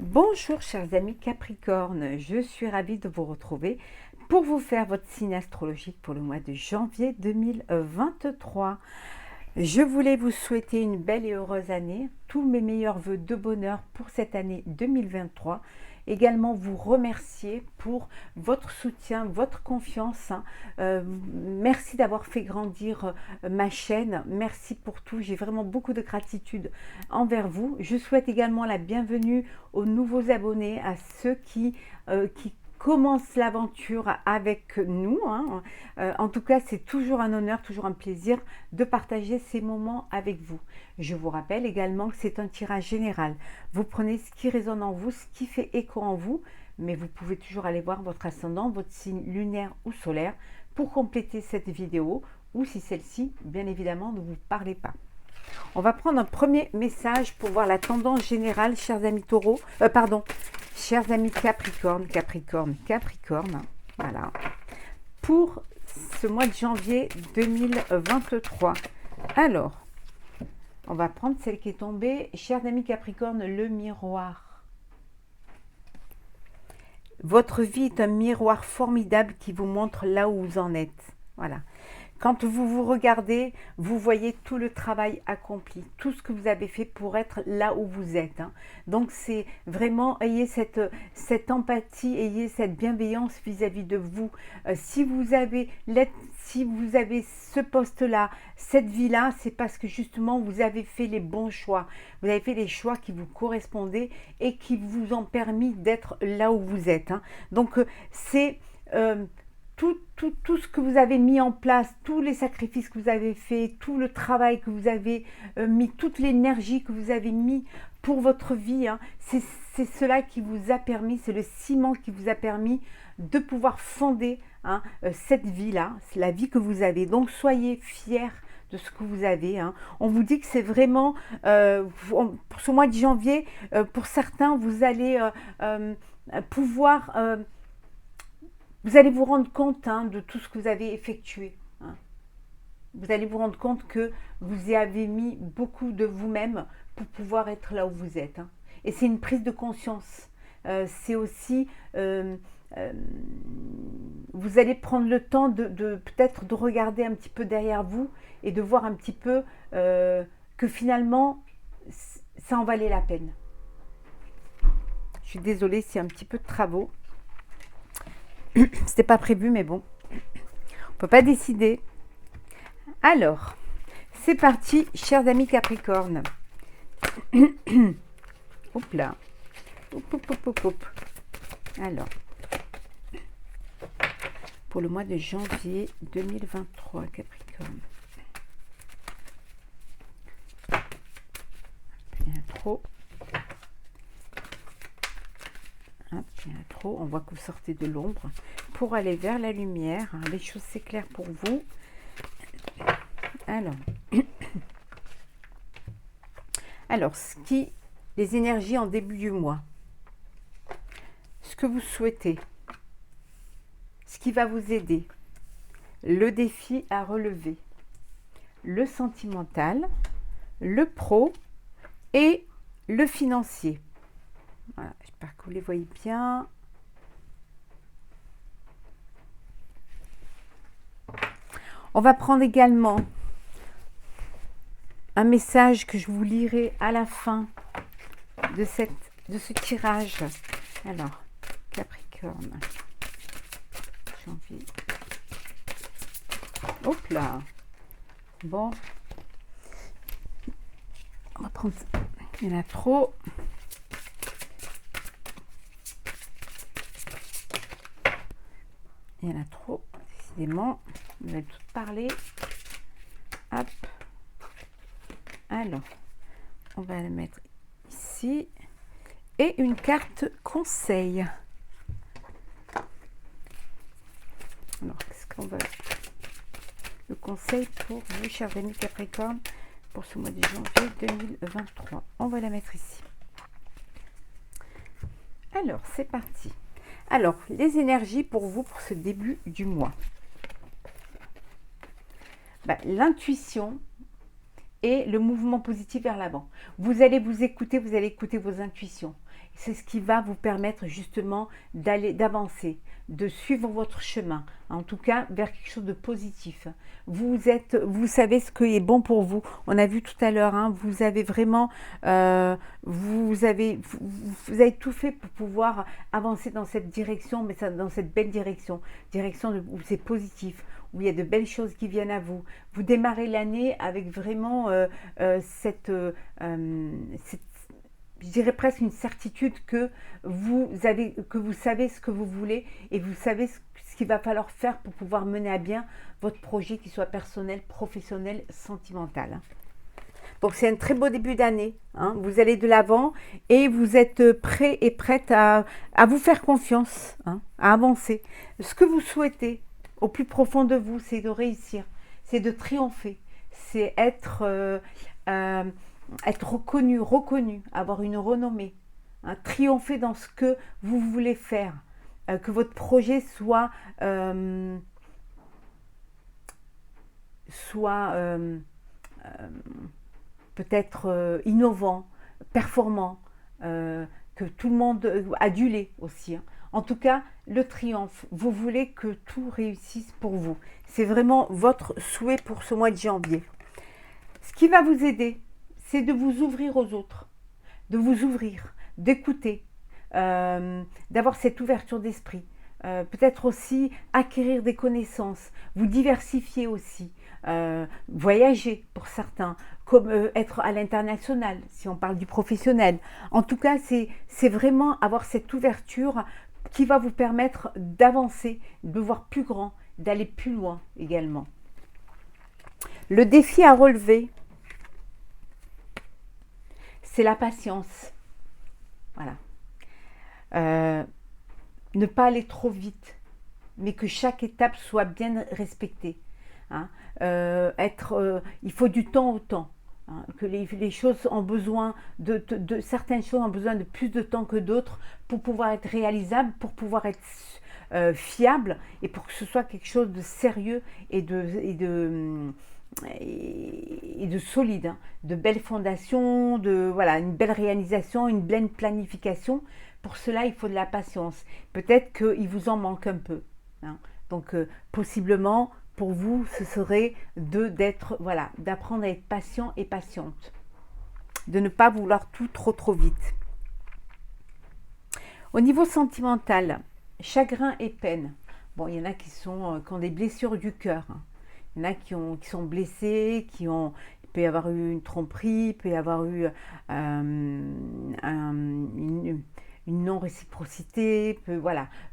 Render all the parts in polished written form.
Bonjour chers amis Capricorne, je suis ravie de vous retrouver pour vous faire votre signe astrologique pour le mois de janvier 2023. Je voulais vous souhaiter une belle et heureuse année, tous mes meilleurs vœux de bonheur pour cette année 2023. Également vous remercier pour votre soutien, votre confiance. Merci d'avoir fait grandir ma chaîne. Merci pour tout. J'ai vraiment beaucoup de gratitude envers vous. Je souhaite également la bienvenue aux nouveaux abonnés, à ceux qui commencent l'aventure avec nous. En tout cas, c'est toujours un honneur, toujours un plaisir de partager ces moments avec vous. Je vous rappelle également que c'est un tirage général. Vous prenez ce qui résonne en vous, ce qui fait écho en vous, mais vous pouvez toujours aller voir votre ascendant, votre signe lunaire ou solaire pour compléter cette vidéo, ou si celle-ci, bien évidemment, ne vous parlez pas. On va prendre un premier message pour voir la tendance générale, chers amis taureaux, chers amis Capricorne, voilà, pour ce mois de janvier 2023. Alors, on va prendre celle qui est tombée, chers amis Capricorne, le miroir. Votre vie est un miroir formidable qui vous montre là où vous en êtes. Voilà. Quand vous vous regardez, vous voyez tout le travail accompli, tout ce que vous avez fait pour être là où vous êtes. Donc c'est vraiment, ayez cette empathie, ayez cette bienveillance vis-à-vis de vous. Si vous avez ce poste-là, cette vie-là, c'est parce que justement vous avez fait les bons choix. Vous avez fait les choix qui vous correspondaient et qui vous ont permis d'être là où vous êtes. Donc c'est... Tout ce que vous avez mis en place, tous les sacrifices que vous avez fait, tout le travail que vous avez mis, toute l'énergie que vous avez mis pour votre vie, c'est cela qui vous a permis, c'est le ciment qui vous a permis de pouvoir fonder cette vie-là, c'est la vie que vous avez. Donc soyez fiers de ce que vous avez. On vous dit que c'est vraiment, pour ce mois de janvier, pour certains, vous allez pouvoir... vous allez vous rendre compte de tout ce que vous avez effectué. Vous allez vous rendre compte que vous y avez mis beaucoup de vous-même pour pouvoir être là où vous êtes. Et c'est une prise de conscience. C'est aussi... vous allez prendre le temps peut-être de regarder un petit peu derrière vous et de voir un petit peu que finalement, ça en valait la peine. Je suis désolée s'il y a un petit peu de travaux. C'était pas prévu, mais bon, on peut pas décider. Alors, c'est parti, chers amis Capricorne. Hop là. Hop. Alors, pour le mois de janvier 2023, Capricorne. Il y en a trop. Il y en a trop. On voit que vous sortez de l'ombre pour aller vers la lumière. Les choses s'éclairent pour vous. Alors, les énergies en début du mois, ce que vous souhaitez, ce qui va vous aider, le défi à relever, le sentimental, le pro et le financier. Voilà, j'espère que vous les voyez bien. On va prendre également un message que je vous lirai à la fin de ce tirage. Alors, Capricorne, janvier. Hop là. Bon. On va prendre... Il y en a trop. Il y en a trop, décidément. On va tout parler. Hop. Alors, on va la mettre ici. Et une carte conseil. Alors, qu'est-ce qu'on va... Le conseil pour vous, chers amis Capricorne, pour ce mois de janvier 2023. On va la mettre ici. Alors, c'est parti. Alors, les énergies pour vous pour ce début du mois. L'intuition et le mouvement positif vers l'avant. Vous allez vous écouter, vous allez écouter vos intuitions. C'est ce qui va vous permettre justement d'avancer, de suivre votre chemin, en tout cas vers quelque chose de positif. Vous savez ce qui est bon pour vous. On a vu tout à l'heure, hein, vous avez vraiment, vous avez tout fait pour pouvoir avancer dans cette direction, mais dans cette belle direction, où c'est positif, où il y a de belles choses qui viennent à vous. Vous démarrez l'année avec vraiment je dirais presque une certitude que vous savez ce que vous voulez et vous savez ce qu'il va falloir faire pour pouvoir mener à bien votre projet, qu'il soit personnel, professionnel, sentimental. Donc c'est un très beau début d'année, hein. Vous allez de l'avant et vous êtes prêts et prêtes à vous faire confiance, hein, à avancer. Ce que vous souhaitez au plus profond de vous, c'est de réussir, c'est de triompher, c'est être reconnu, avoir une renommée, hein, triompher dans ce que vous voulez faire, que votre projet soit peut-être innovant, performant, que tout le monde adulé aussi, hein. En tout cas, le triomphe, vous voulez que tout réussisse pour vous. C'est vraiment votre souhait pour ce mois de janvier. Ce qui va vous aider, c'est de vous ouvrir aux autres, de vous ouvrir, d'écouter, d'avoir cette ouverture d'esprit. Peut-être aussi acquérir des connaissances, vous diversifier aussi, voyager pour certains, comme être à l'international, si on parle du professionnel. En tout cas, c'est vraiment avoir cette ouverture qui va vous permettre d'avancer, de voir plus grand, d'aller plus loin également. Le défi à relever, c'est la patience. Voilà. Ne pas aller trop vite, mais que chaque étape soit bien respectée, hein. Il faut du temps au temps, hein, que les choses ont besoin certaines choses ont besoin de plus de temps que d'autres pour pouvoir être réalisables, pour pouvoir être fiables et pour que ce soit quelque chose de sérieux et de solide, hein, de belles fondations, une belle réalisation, une belle planification. Pour cela, il faut de la patience. Peut-être qu'il vous en manque un peu, hein. Donc, possiblement, pour vous, ce serait d'apprendre à être patient et patiente. De ne pas vouloir tout trop vite. Au niveau sentimental, chagrin et peine. Bon, il y en a qui ont des blessures du cœur, hein. Il y en a qui sont blessés, il peut y avoir eu une tromperie, il peut y avoir eu une non-réciprocité,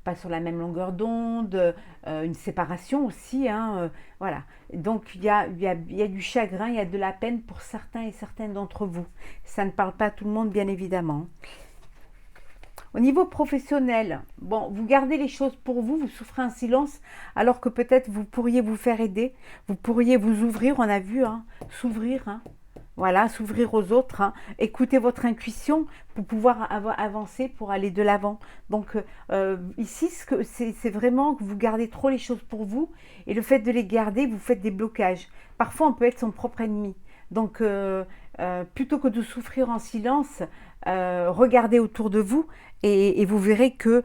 pas sur la même longueur d'onde, une séparation aussi, hein, voilà. Donc il y a du chagrin, il y a de la peine pour certains et certaines d'entre vous. Ça ne parle pas à tout le monde, bien évidemment. Au niveau professionnel, bon, vous gardez les choses pour vous, vous souffrez en silence, alors que peut-être vous pourriez vous faire aider, vous pourriez vous ouvrir, on a vu, hein, s'ouvrir, hein, voilà, s'ouvrir aux autres, hein, écouter votre intuition pour pouvoir avancer, pour aller de l'avant. Donc ici, c'est vraiment que vous gardez trop les choses pour vous, et le fait de les garder, vous faites des blocages. Parfois, on peut être son propre ennemi. Donc, plutôt que de souffrir en silence, regardez autour de vous et vous verrez que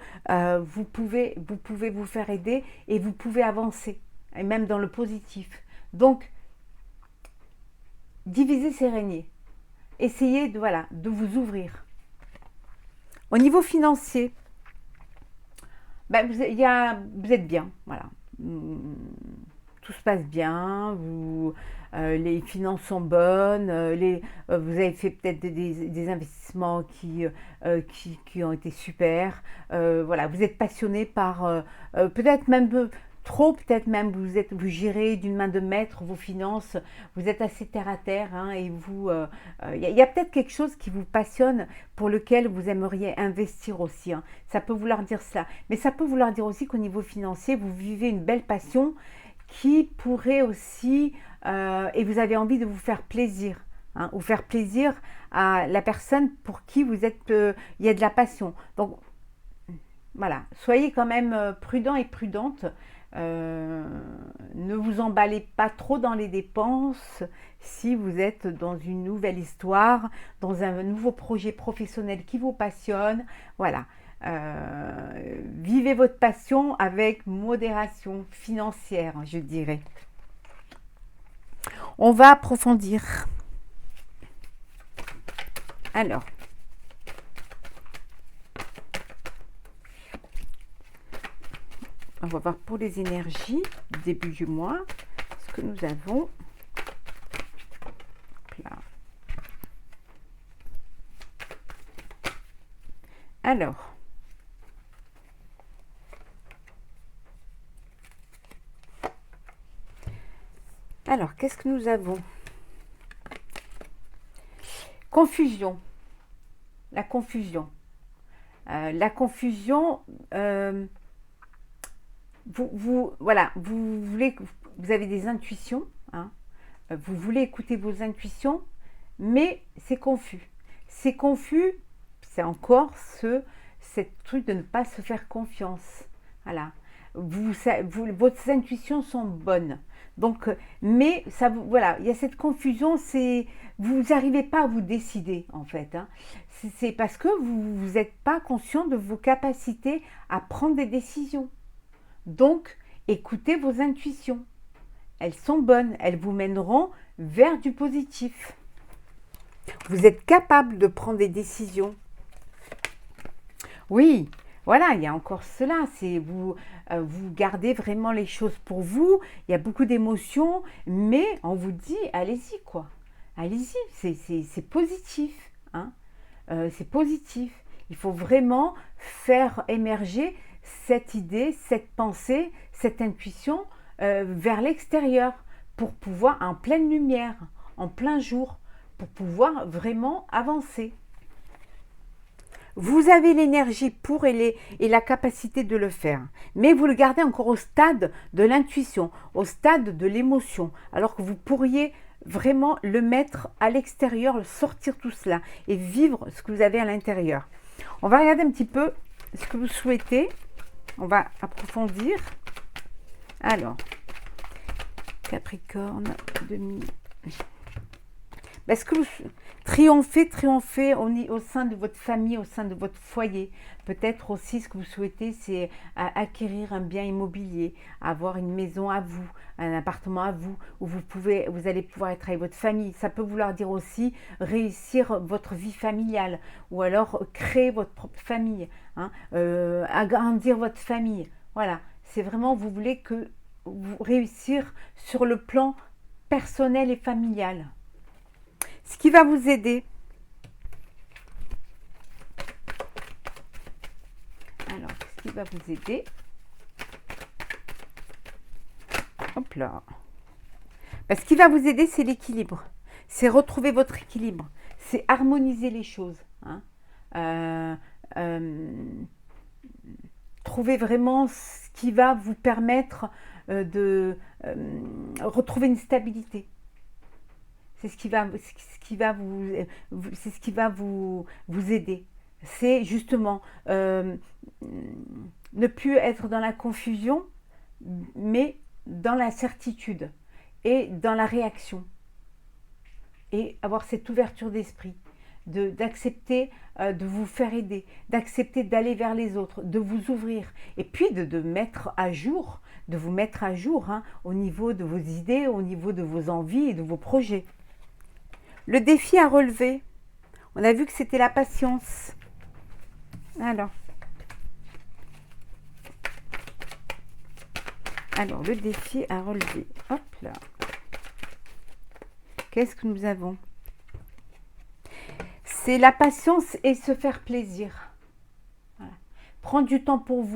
vous pouvez vous faire aider et vous pouvez avancer, et même dans le positif. Donc, divisez ces régniers. Essayez de vous ouvrir. Au niveau financier, vous êtes bien, voilà. Tout se passe bien, les finances sont bonnes, vous avez fait peut-être des investissements qui ont été super, vous êtes passionné par, peut-être même trop, peut-être même vous gérez d'une main de maître vos finances, vous êtes assez terre à terre, hein, et il y a peut-être quelque chose qui vous passionne, pour lequel vous aimeriez investir aussi, hein. Ça peut vouloir dire cela, mais ça peut vouloir dire aussi qu'au niveau financier, vous vivez une belle passion qui pourrait aussi, et vous avez envie de vous faire plaisir, hein, ou faire plaisir à la personne pour qui vous êtes, il y a de la passion. Donc voilà, soyez quand même prudent et prudente, Ne vous emballez pas trop dans les dépenses si vous êtes dans une nouvelle histoire, dans un nouveau projet professionnel qui vous passionne. Voilà. Vivez votre passion avec modération financière, je dirais. On va approfondir. Alors, on va voir pour les énergies du début du mois ce que nous avons. Là. Alors, qu'est-ce que nous avons? Confusion. La confusion. La confusion, voilà, vous avez des intuitions, hein, vous voulez écouter vos intuitions, mais c'est confus. C'est confus, c'est encore cette truc de ne pas se faire confiance. Voilà. Vos intuitions sont bonnes. Donc, mais ça, voilà, il y a cette confusion, vous n'arrivez pas à vous décider en fait. Hein. C'est parce que vous n'êtes pas conscient de vos capacités à prendre des décisions. Donc, écoutez vos intuitions. Elles sont bonnes, elles vous mèneront vers du positif. Vous êtes capable de prendre des décisions. Oui, voilà, il y a encore cela, c'est vous gardez vraiment les choses pour vous, il y a beaucoup d'émotions, mais on vous dit, allez-y quoi, allez-y, c'est positif, hein, c'est positif. Il faut vraiment faire émerger cette idée, cette pensée, cette intuition vers l'extérieur pour pouvoir, en pleine lumière, en plein jour, pour pouvoir vraiment avancer. Vous avez l'énergie pour et la capacité de le faire, mais vous le gardez encore au stade de l'intuition, au stade de l'émotion, alors que vous pourriez vraiment le mettre à l'extérieur, sortir tout cela et vivre ce que vous avez à l'intérieur. On va regarder un petit peu ce que vous souhaitez, on va approfondir. Alors, Capricorne, demi... Est-ce que vous triomphez au sein de votre famille, au sein de votre foyer? Peut-être aussi ce que vous souhaitez, c'est acquérir un bien immobilier, avoir une maison à vous, un appartement à vous, où vous allez pouvoir être avec votre famille. Ça peut vouloir dire aussi réussir votre vie familiale, ou alors créer votre propre famille, hein, agrandir votre famille. Voilà, c'est vraiment, vous voulez que vous réussir sur le plan personnel et familial. Ce qui va vous aider. Alors, ce qui va vous aider. Hop là. Ce qui va vous aider, c'est l'équilibre. C'est retrouver votre équilibre. C'est harmoniser les choses. Hein. Trouver vraiment ce qui va vous permettre de retrouver une stabilité. C'est ce qui va vous aider. C'est justement ne plus être dans la confusion, mais dans la certitude et dans la réaction. Et avoir cette ouverture d'esprit, d'accepter de vous faire aider, d'accepter d'aller vers les autres, de vous ouvrir. Et puis de mettre à jour, de vous mettre à jour hein, au niveau de vos idées, au niveau de vos envies et de vos projets. Le défi à relever, on a vu que c'était la patience. Alors, le défi à relever. Hop là. Qu'est-ce que nous avons? C'est la patience et se faire plaisir. Voilà. Prendre du temps pour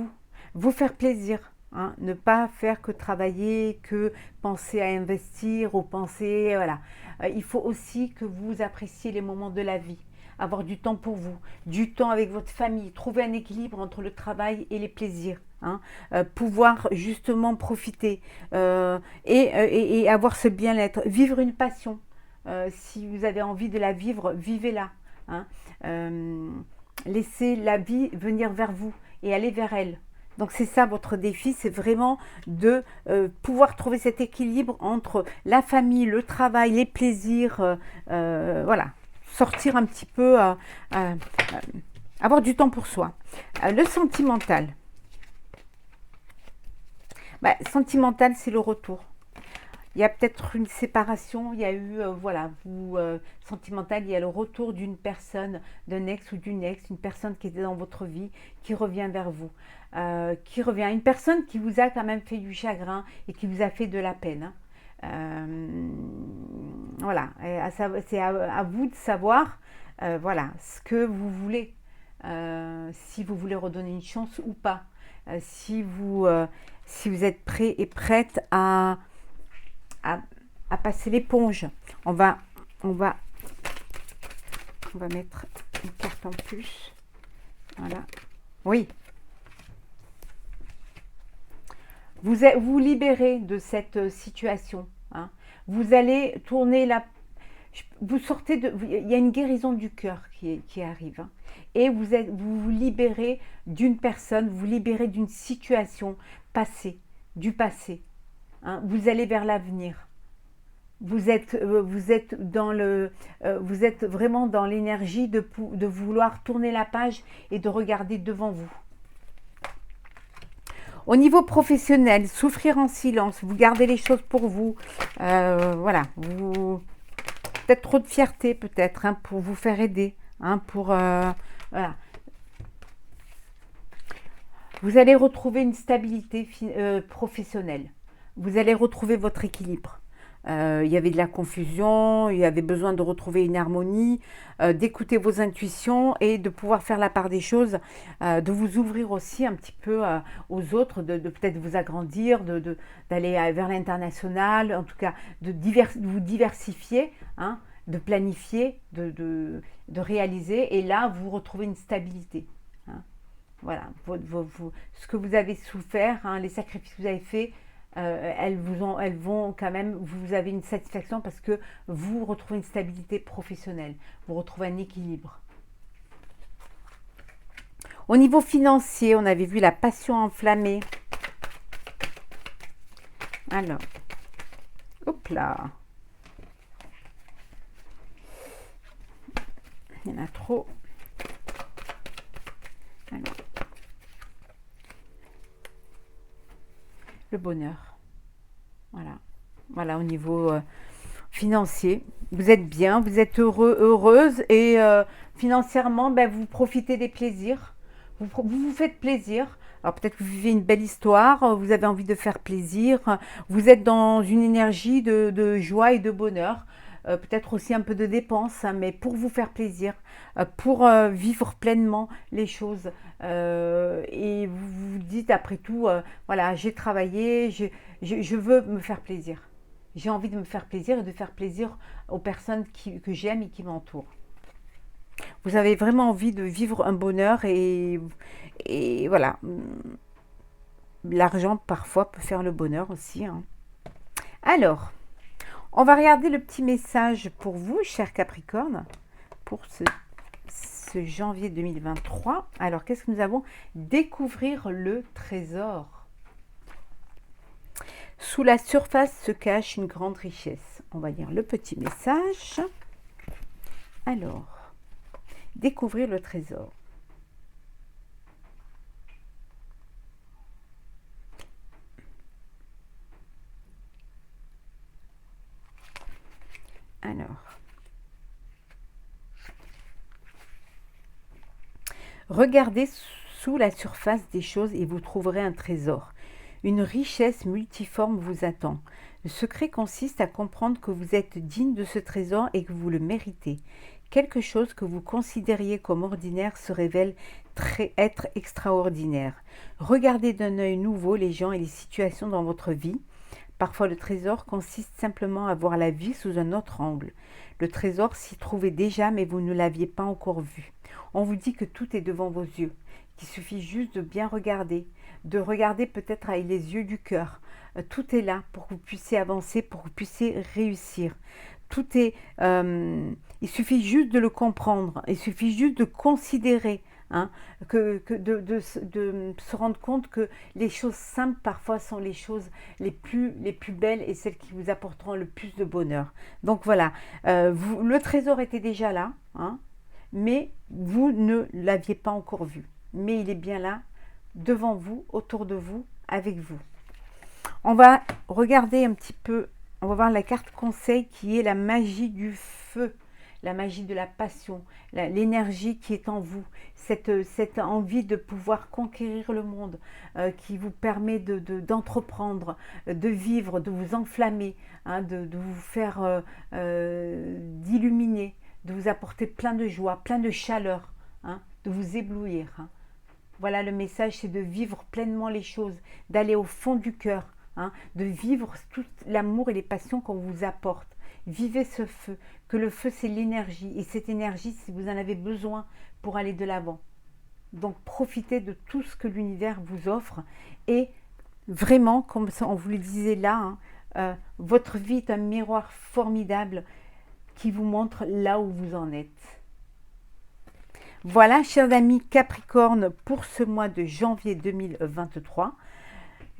vous faire plaisir. Hein, ne pas faire que travailler, que penser à investir ou penser, voilà. Il faut aussi que vous appréciez les moments de la vie, avoir du temps pour vous, du temps avec votre famille, trouver un équilibre entre le travail et les plaisirs, hein, pouvoir justement profiter et avoir ce bien-être, vivre une passion. Si vous avez envie de la vivre, vivez-la. Hein. Laissez la vie venir vers vous et aller vers elle. Donc c'est ça votre défi, c'est vraiment de pouvoir trouver cet équilibre entre la famille, le travail, les plaisirs, voilà, sortir un petit peu, avoir du temps pour soi. Le sentimental. Bah, sentimental, c'est le retour. Il y a peut-être une séparation, il y a eu, voilà, sentimental, il y a le retour d'une personne, d'un ex ou d'une ex, une personne qui était dans votre vie, qui revient vers vous, qui revient, une personne qui vous a quand même fait du chagrin et qui vous a fait de la peine, hein. Voilà, c'est à vous de savoir, voilà, ce que vous voulez, si vous voulez redonner une chance ou pas, si vous êtes prêt et prête à, à passer l'éponge. On va, on va, on va mettre une carte en plus. Voilà. Oui. Vous libérez de cette situation, hein. Vous allez tourner la... Vous sortez de... Il y a une guérison du cœur qui arrive, hein. Et vous libérez d'une personne, vous libérez d'une situation passée, du passé, hein. Vous allez vers l'avenir. Vous êtes vraiment dans l'énergie de vouloir tourner la page et de regarder devant vous. Au niveau professionnel, souffrir en silence, vous gardez les choses pour vous, voilà, peut-être trop de fierté peut-être, hein, pour vous faire aider, hein, voilà. Vous allez retrouver une stabilité professionnelle, vous allez retrouver votre équilibre. Il y avait de la confusion, il y avait besoin de retrouver une harmonie, d'écouter vos intuitions et de pouvoir faire la part des choses, de vous ouvrir aussi un petit peu aux autres, de peut-être vous agrandir, d'aller vers l'international, en tout cas de vous diversifier, hein, de planifier, de réaliser, et là vous retrouvez une stabilité, hein. Voilà, ce que vous avez souffert, hein, les sacrifices que vous avez faits, elles vont quand même, vous avez une satisfaction parce que vous retrouvez une stabilité professionnelle, vous retrouvez un équilibre. Au niveau financier, on avait vu la passion enflammée. Alors, hop là. Il y en a trop. Alors. Le bonheur. Voilà. Voilà, au niveau financier. Vous êtes bien, vous êtes heureuse et financièrement, ben, vous profitez des plaisirs. Vous faites plaisir. Alors peut-être que vous vivez une belle histoire, vous avez envie de faire plaisir. Vous êtes dans une énergie de joie et de bonheur. Peut-être aussi un peu de dépenses, hein, mais pour vous faire plaisir, pour vivre pleinement les choses. Et vous vous dites après tout, voilà, j'ai travaillé, je veux me faire plaisir. J'ai envie de me faire plaisir et de faire plaisir aux personnes que j'aime et qui m'entourent. Vous avez vraiment envie de vivre un bonheur et voilà. L'argent parfois peut faire le bonheur aussi, hein. Alors, on va regarder le petit message pour vous, cher Capricorne, pour ce janvier 2023. Alors, qu'est-ce que nous avons? Découvrir le trésor. Sous la surface se cache une grande richesse. On va lire le petit message. Alors, découvrir le trésor. Alors, regardez sous la surface des choses et vous trouverez un trésor. Une richesse multiforme vous attend. Le secret consiste à comprendre que vous êtes digne de ce trésor et que vous le méritez. Quelque chose que vous considériez comme ordinaire se révèle être extraordinaire. Regardez d'un œil nouveau les gens et les situations dans votre vie. Parfois, le trésor consiste simplement à voir la vie sous un autre angle. Le trésor s'y trouvait déjà, mais vous ne l'aviez pas encore vu. On vous dit que tout est devant vos yeux, qu'il suffit juste de bien regarder, de regarder peut-être avec les yeux du cœur. Tout est là pour que vous puissiez avancer, pour que vous puissiez réussir. Tout est... il suffit juste de le comprendre, il suffit juste de considérer, hein, de se rendre compte que les choses simples parfois sont les choses les plus belles et celles qui vous apporteront le plus de bonheur. Donc voilà, le trésor était déjà là, hein, mais vous ne l'aviez pas encore vu. Mais il est bien là, devant vous, autour de vous, avec vous. On va regarder un petit peu, on va voir la carte conseil qui est la magie du feu, la magie de la passion, l'énergie qui est en vous, cette envie de pouvoir conquérir le monde, qui vous permet d'entreprendre, de vivre, de vous enflammer, hein, de vous faire d'illuminer, de vous apporter plein de joie, plein de chaleur, hein, de vous éblouir. Hein. Voilà, le message, c'est de vivre pleinement les choses, d'aller au fond du cœur, hein, de vivre tout l'amour et les passions qu'on vous apporte. Vivez ce feu, que le feu, c'est l'énergie. Et cette énergie, si vous en avez besoin pour aller de l'avant. Donc, profitez de tout ce que l'univers vous offre. Et vraiment, comme on vous le disait là, hein, votre vie est un miroir formidable qui vous montre là où vous en êtes. Voilà, chers amis Capricorne, pour ce mois de janvier 2023.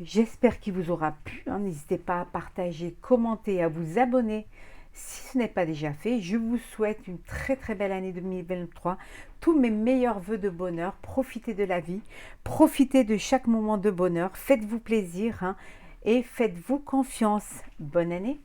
J'espère qu'il vous aura plu. Hein. N'hésitez pas à partager, commenter, à vous abonner si ce n'est pas déjà fait. Je vous souhaite une très très belle année 2023. Tous mes meilleurs vœux de bonheur. Profitez de la vie. Profitez de chaque moment de bonheur. Faites-vous plaisir, hein, et faites-vous confiance. Bonne année.